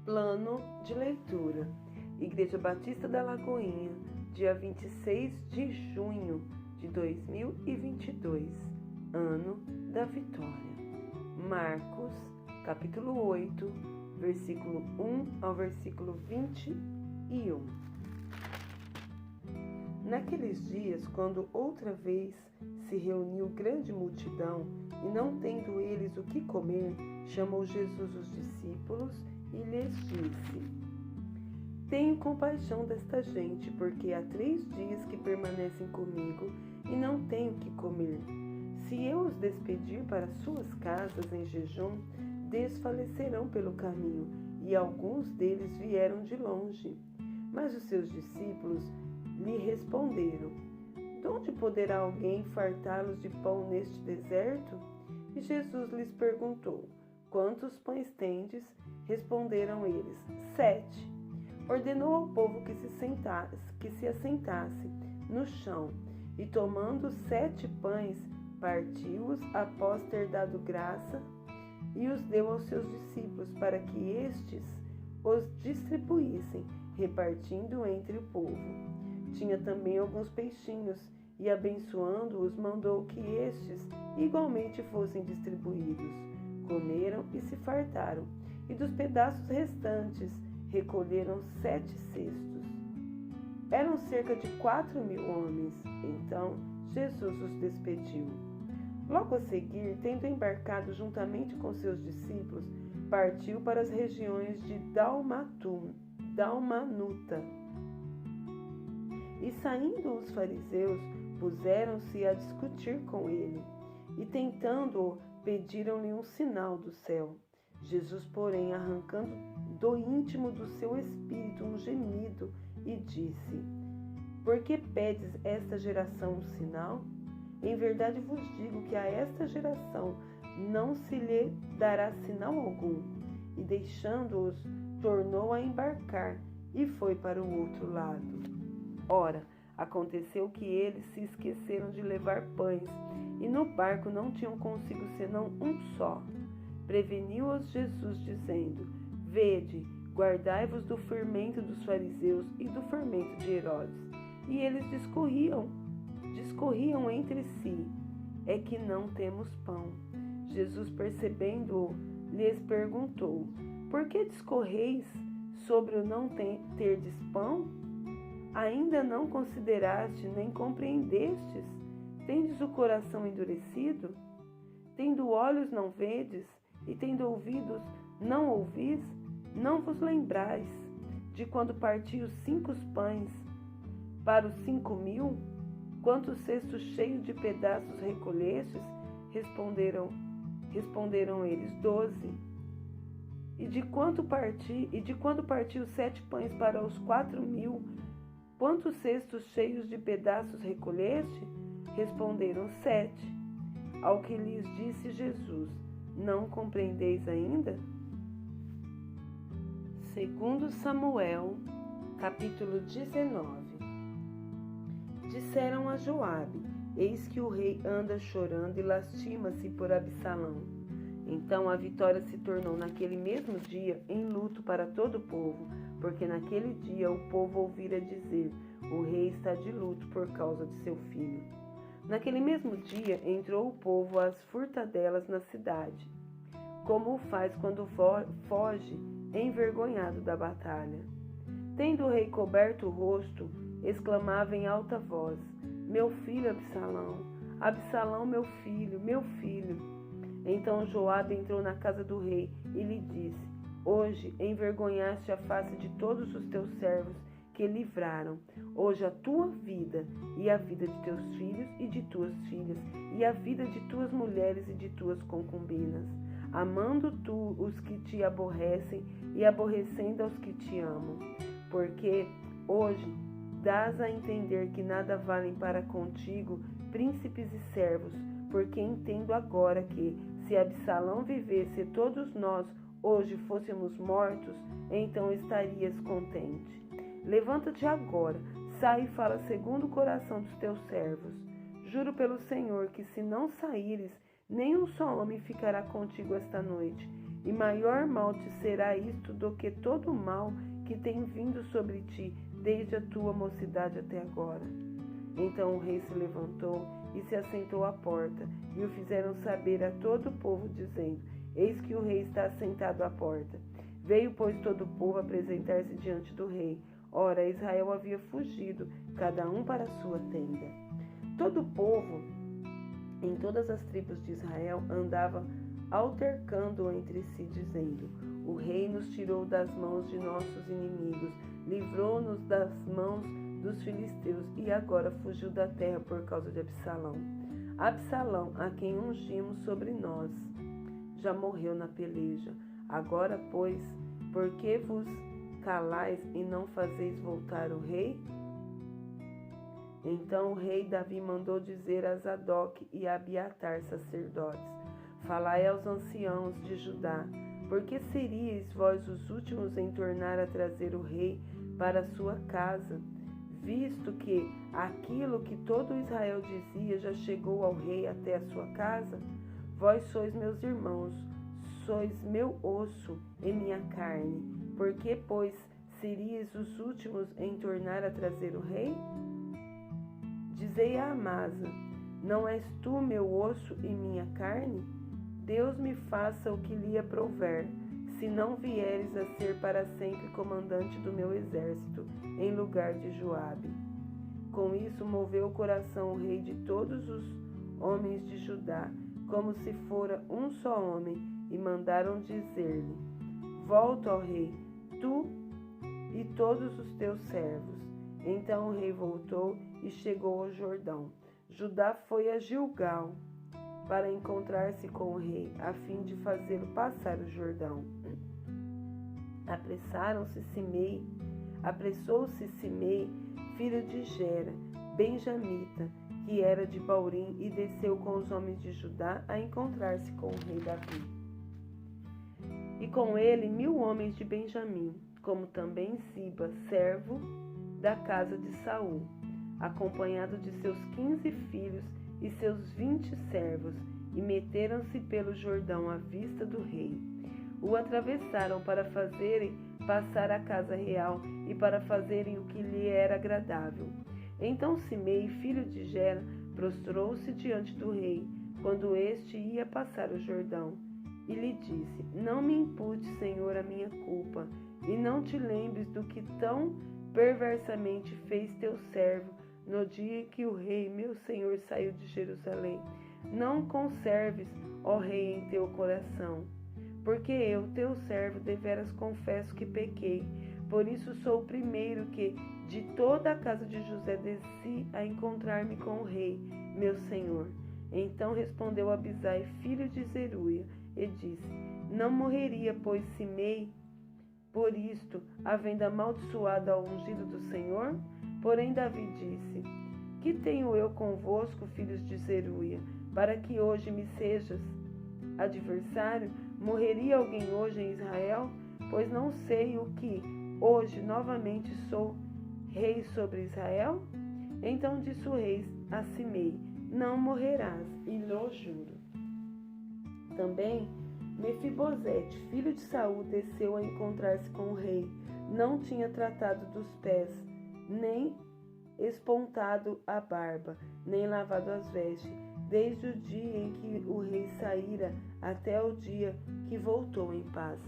Plano de leitura. Igreja Batista da Lagoinha, dia 26 de junho de 2022, ano da vitória. Marcos, capítulo 8, versículo 1 ao versículo 21. Naqueles dias, quando outra vez se reuniu grande multidão, e não tendo eles o que comer, chamou Jesus os discípulos e lhes disse: Tenho compaixão desta gente, porque há 3 dias que permanecem comigo e não têm o que comer. Se eu os despedir para suas casas em jejum, desfalecerão pelo caminho, e alguns deles vieram de longe. Mas os seus discípulos lhe responderam: De onde poderá alguém fartá-los de pão neste deserto? E Jesus lhes perguntou: Quantos pães tendes? Responderam eles: 7. Ordenou ao povo que se assentasse no chão, e tomando 7 pães, partiu-os após ter dado graça, e os deu aos seus discípulos, para que estes os distribuíssem, repartindo entre o povo. Tinha também alguns peixinhos, e abençoando-os, mandou que estes igualmente fossem distribuídos. Comeram e se fartaram, e dos pedaços restantes recolheram 7 cestos. Eram cerca de 4.000 homens. Então Jesus os despediu. Logo a seguir, tendo embarcado juntamente com seus discípulos, partiu para as regiões de Dalmanuta. E saindo os fariseus, puseram-se a discutir com ele, e tentando-o, pediram-lhe um sinal do céu. Jesus, porém, arrancando do íntimo do seu espírito um gemido, e disse: Por que pedes esta geração um sinal? Em verdade vos digo que a esta geração não se lhe dará sinal algum. E deixando-os, tornou a embarcar, e foi para o outro lado. Ora, aconteceu que eles se esqueceram de levar pães, e no barco não tinham consigo senão um só. Preveniu-os Jesus, dizendo: Vede, guardai-vos do fermento dos fariseus e do fermento de Herodes. E eles discorriam entre si: É que não temos pão. Jesus, percebendo-o, lhes perguntou: Por que discorreis sobre o não terdes pão? Ainda não consideraste nem compreendestes? Tendes o coração endurecido? Tendo olhos não vedes, e tendo ouvidos não ouvis? Não vos lembrais de quando parti os 5 pães para os 5.000? Quantos cestos cheios de pedaços recolhestes? Responderam eles: 12. E de quando parti os 7 pães para os 4.000? Quantos cestos cheios de pedaços recolheste? Responderam: 7. Ao que lhes disse Jesus: Não compreendeis ainda? 2 Samuel, capítulo 19. Disseram a Joabe: Eis que o rei anda chorando e lastima-se por Absalão. Então a vitória se tornou naquele mesmo dia em luto para todo o povo, porque naquele dia o povo ouvira dizer: O rei está de luto por causa de seu filho. Naquele mesmo dia entrou o povo às furtadelas na cidade, como o faz quando foge envergonhado da batalha. Tendo o rei coberto o rosto, exclamava em alta voz: Meu filho Absalão, Absalão, meu filho, meu filho. Então Joabe entrou na casa do rei e lhe disse: Hoje envergonhaste a face de todos os teus servos que livraram. Hoje a tua vida e a vida de teus filhos e de tuas filhas, e a vida de tuas mulheres e de tuas concubinas, amando tu os que te aborrecem e aborrecendo aos que te amam. Porque hoje dás a entender que nada valem para contigo príncipes e servos, porque entendo agora que, se Absalão vivesse e todos nós hoje fôssemos mortos, então estarias contente. Levanta-te agora, sai e fala segundo o coração dos teus servos. Juro pelo Senhor que, se não saíres, nem um só homem ficará contigo esta noite. e maior mal te será isto do que todo o mal que tem vindo sobre ti, desde a tua mocidade até agora. Então o rei se levantou e se assentou à porta, e o fizeram saber a todo o povo, dizendo: Eis que o rei está assentado à porta. Veio, pois, todo o povo apresentar-se diante do rei. Ora, Israel havia fugido, cada um para a sua tenda. Todo o povo, em todas as tribos de Israel, andava altercando entre si, dizendo: O rei nos tirou das mãos de nossos inimigos, livrou-nos das mãos dos filisteus, e agora fugiu da terra por causa de Absalão. Absalão, a quem ungimos sobre nós, já morreu na peleja. Agora, pois, por que vos calais e não fazeis voltar o rei? Então o rei Davi mandou dizer a Zadok e a Abiatar, sacerdotes: Falai aos anciãos de Judá, porque seríeis vós os últimos em tornar a trazer o rei para a sua casa, visto que aquilo que todo Israel dizia já chegou ao rei até a sua casa? Vós sois meus irmãos, sois meu osso e minha carne. Por que, pois, seríeis os últimos em tornar a trazer o rei? Dizei a Amasa: Não és tu meu osso e minha carne? Deus me faça o que lhe aprouver, se não vieres a ser para sempre comandante do meu exército, em lugar de Joabe. Com isso moveu o coração o rei de todos os homens de Judá, como se fora um só homem, e mandaram dizer-lhe: Volta, ó rei, tu e todos os teus servos. Então o rei voltou e chegou ao Jordão. Judá foi a Gilgal para encontrar-se com o rei, a fim de fazê-lo passar o Jordão. Apressou-se Simei, filho de Gera, benjamita, que era de Baurim, e desceu com os homens de Judá a encontrar-se com o rei Davi. E com ele 1000 homens de Benjamim, como também Ziba, servo da casa de Saul, acompanhado de seus 15 filhos e seus 20 servos, e meteram-se pelo Jordão à vista do rei. O atravessaram para fazerem passar a casa real e para fazerem o que lhe era agradável. Então Simei, filho de Gera, prostrou-se diante do rei, quando este ia passar o Jordão, e lhe disse: Não me impute, Senhor, a minha culpa, e não te lembres do que tão perversamente fez teu servo no dia em que o rei, meu senhor, saiu de Jerusalém. Não conserves, ó rei, em teu coração, porque eu, teu servo, deveras confesso que pequei. Por isso sou o primeiro que, de toda a casa de José, desci a encontrar-me com o rei, meu senhor. Então respondeu Abisai, filho de Zeruia, e disse: Não morreria, pois, Simei, por isto, havendo amaldiçoado ao ungido do Senhor? Porém Davi disse: Que tenho eu convosco, filhos de Zeruia, para que hoje me sejas adversário? Morreria alguém hoje em Israel? Pois não sei o que hoje novamente sou rei sobre Israel? Então disse o rei a Simei: Não morrerás, e lhe juro. Também Mefibosete, filho de Saul, desceu a encontrar-se com o rei. Não tinha tratado dos pés, nem espontado a barba, nem lavado as vestes, desde o dia em que o rei saíra até o dia que voltou em paz.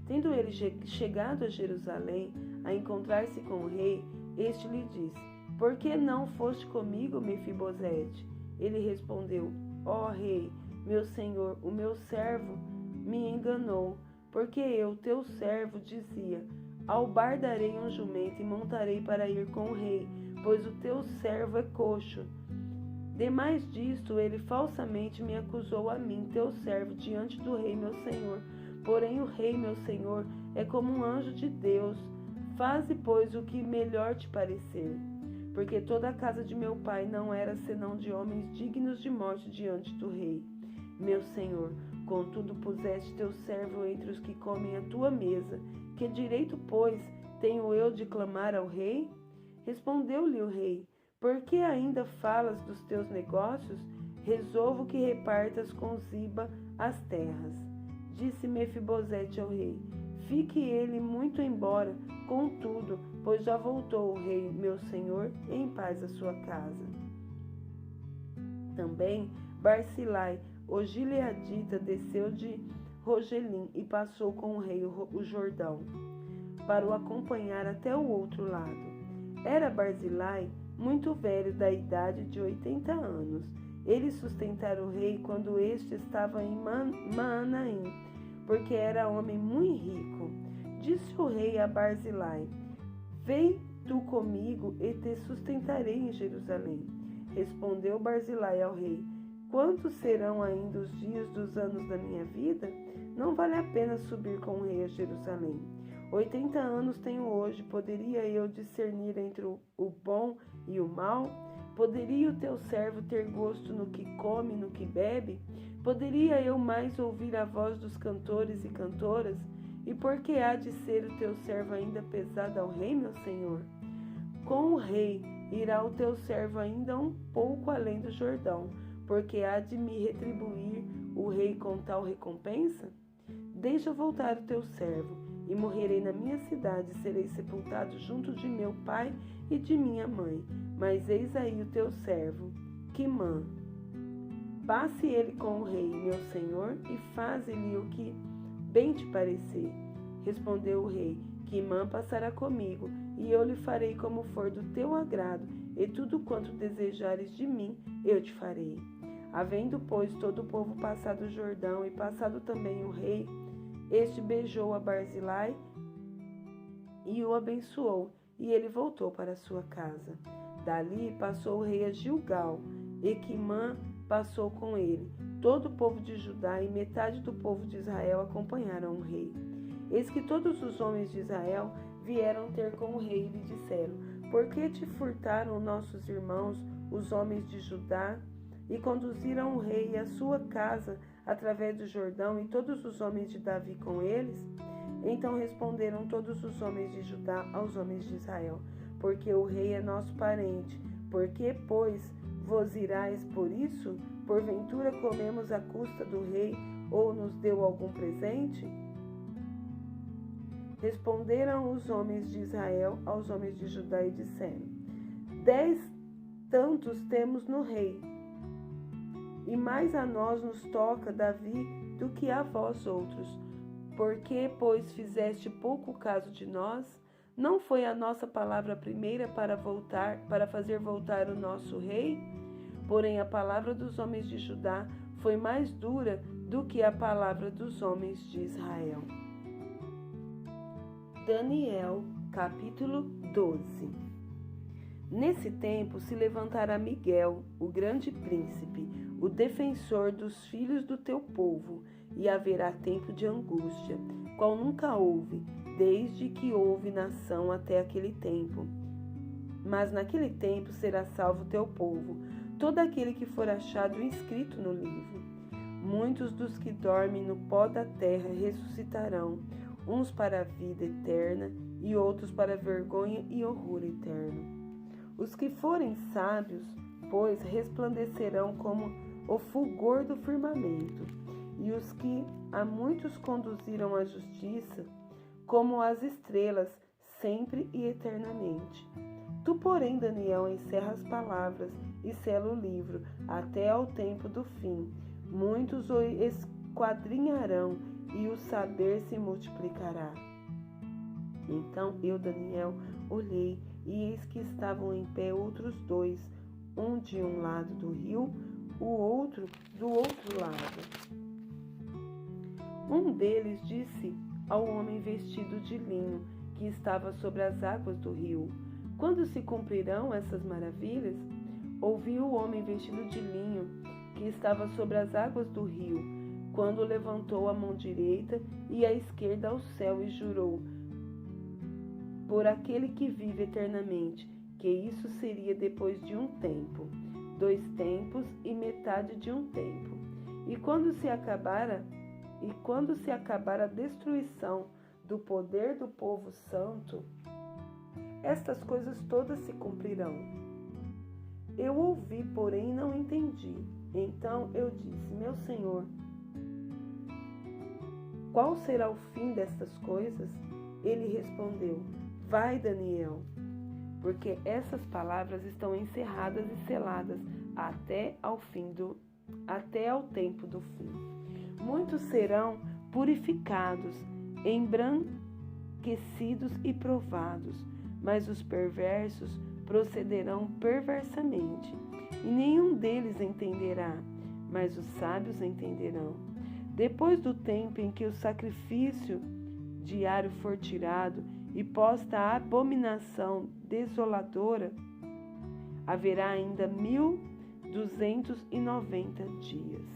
Tendo ele chegado a Jerusalém a encontrar-se com o rei, este lhe disse: Por que não foste comigo, Mefibosete? Ele respondeu: Ó rei, meu senhor, o meu servo me enganou, porque eu, teu servo, dizia: Albardarei um jumento e montarei para ir com o rei, pois o teu servo é coxo. Demais disto, ele falsamente me acusou a mim, teu servo, diante do rei, meu senhor. Porém o rei, meu senhor, é como um anjo de Deus. Faze, pois, o que melhor te parecer. Porque toda a casa de meu pai não era senão de homens dignos de morte diante do rei, meu senhor. Contudo, puseste teu servo entre os que comem a tua mesa. Que direito, pois, tenho eu de clamar ao rei? Respondeu-lhe o rei: Por que ainda falas dos teus negócios? Resolvo que repartas com Ziba as terras. Disse Mefibosete ao rei: fique ele muito embora, contudo, pois já voltou o rei, meu senhor, em paz à sua casa. Também Barzilai, o gileadita, desceu de Rogelim e passou com o rei o Jordão, para o acompanhar até o outro lado. Era Barzilai muito velho, da idade de 80 anos. Ele sustentara o rei quando este estava em Maanaim, porque era homem muito rico. Disse o rei a Barzilai: vem tu comigo e te sustentarei em Jerusalém. Respondeu Barzilai ao rei: quantos serão ainda os dias dos anos da minha vida? Não vale a pena subir com o rei a Jerusalém. 80 anos tenho hoje, poderia eu discernir entre o bom e o mal? Poderia o teu servo ter gosto no que come e no que bebe? Poderia eu mais ouvir a voz dos cantores e cantoras? E por que há de ser o teu servo ainda pesado ao rei, meu senhor? Com o rei irá o teu servo ainda um pouco além do Jordão, porque há de me retribuir o rei com tal recompensa? Deixa voltar o teu servo, e morrerei na minha cidade, serei sepultado junto de meu pai e de minha mãe. Mas eis aí o teu servo, Quimã. Passe ele com o rei, meu senhor, e faze-lhe o que bem te parecer. Respondeu o rei: Quimã passará comigo, e eu lhe farei como for do teu agrado, e tudo quanto desejares de mim, eu te farei. Havendo, pois, todo o povo passado o Jordão, e passado também o rei, este beijou a Barzilai e o abençoou, e ele voltou para sua casa. Dali passou o rei a Gilgal, e Quimã passou com ele. Todo o povo de Judá e metade do povo de Israel acompanharam o rei. Eis que todos os homens de Israel vieram ter com o rei e lhe disseram: por que te furtaram nossos irmãos, os homens de Judá, e conduziram o rei e a sua casa através do Jordão, e todos os homens de Davi com eles? Então responderam todos os homens de Judá aos homens de Israel: porque o rei é nosso parente. Por que, pois, vos irais por isso? Porventura comemos à custa do rei, ou nos deu algum presente? Responderam os homens de Israel aos homens de Judá e disseram: 10 tantos temos no rei, e mais a nós nos toca Davi do que a vós outros. Por que, pois, fizeste pouco caso de nós? Não foi a nossa palavra primeira para fazer voltar o nosso rei? Porém, a palavra dos homens de Judá foi mais dura do que a palavra dos homens de Israel. Daniel, capítulo 12. Nesse tempo se levantará Miguel, o grande príncipe, o defensor dos filhos do teu povo, e haverá tempo de angústia, qual nunca houve, desde que houve nação até aquele tempo. Mas naquele tempo será salvo o teu povo, todo aquele que for achado inscrito no livro. Muitos dos que dormem no pó da terra ressuscitarão, uns para a vida eterna e outros para vergonha e horror eterno. Os que forem sábios, pois, resplandecerão como o fulgor do firmamento, e os que a muitos conduziram à justiça, como as estrelas, sempre e eternamente. Tu, porém, Daniel, encerra as palavras e sela o livro, até ao tempo do fim. Muitos o esquadrinharão, e o saber se multiplicará. Então eu, Daniel, olhei, e eis que estavam em pé outros dois, um de um lado do rio, o outro do outro lado. Um deles disse ao homem vestido de linho, que estava sobre as águas do rio: quando se cumprirão essas maravilhas? Ouvi o homem vestido de linho, que estava sobre as águas do rio, quando levantou a mão direita e a esquerda ao céu e jurou, por aquele que vive eternamente, que isso seria depois de um tempo, 2 tempos e metade de um tempo. E quando se acabar a destruição do poder do povo santo, estas coisas todas se cumprirão. Eu ouvi, porém não entendi. Então eu disse: meu Senhor, qual será o fim destas coisas? Ele respondeu: vai, Daniel, porque essas palavras estão encerradas e seladas até ao tempo do fim. Muitos serão purificados, embranquecidos e provados, mas os perversos procederão perversamente, e nenhum deles entenderá, mas os sábios entenderão. Depois do tempo em que o sacrifício diário for tirado e posta a abominação desoladora, haverá ainda 1290 dias.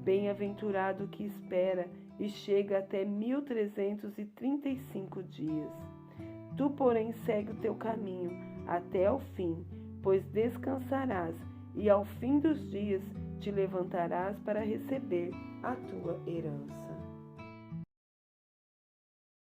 Bem-aventurado o que espera e chega até 1335 dias. Tu, porém, segue o teu caminho até o fim, pois descansarás e ao fim dos dias te levantarás para receber a tua herança.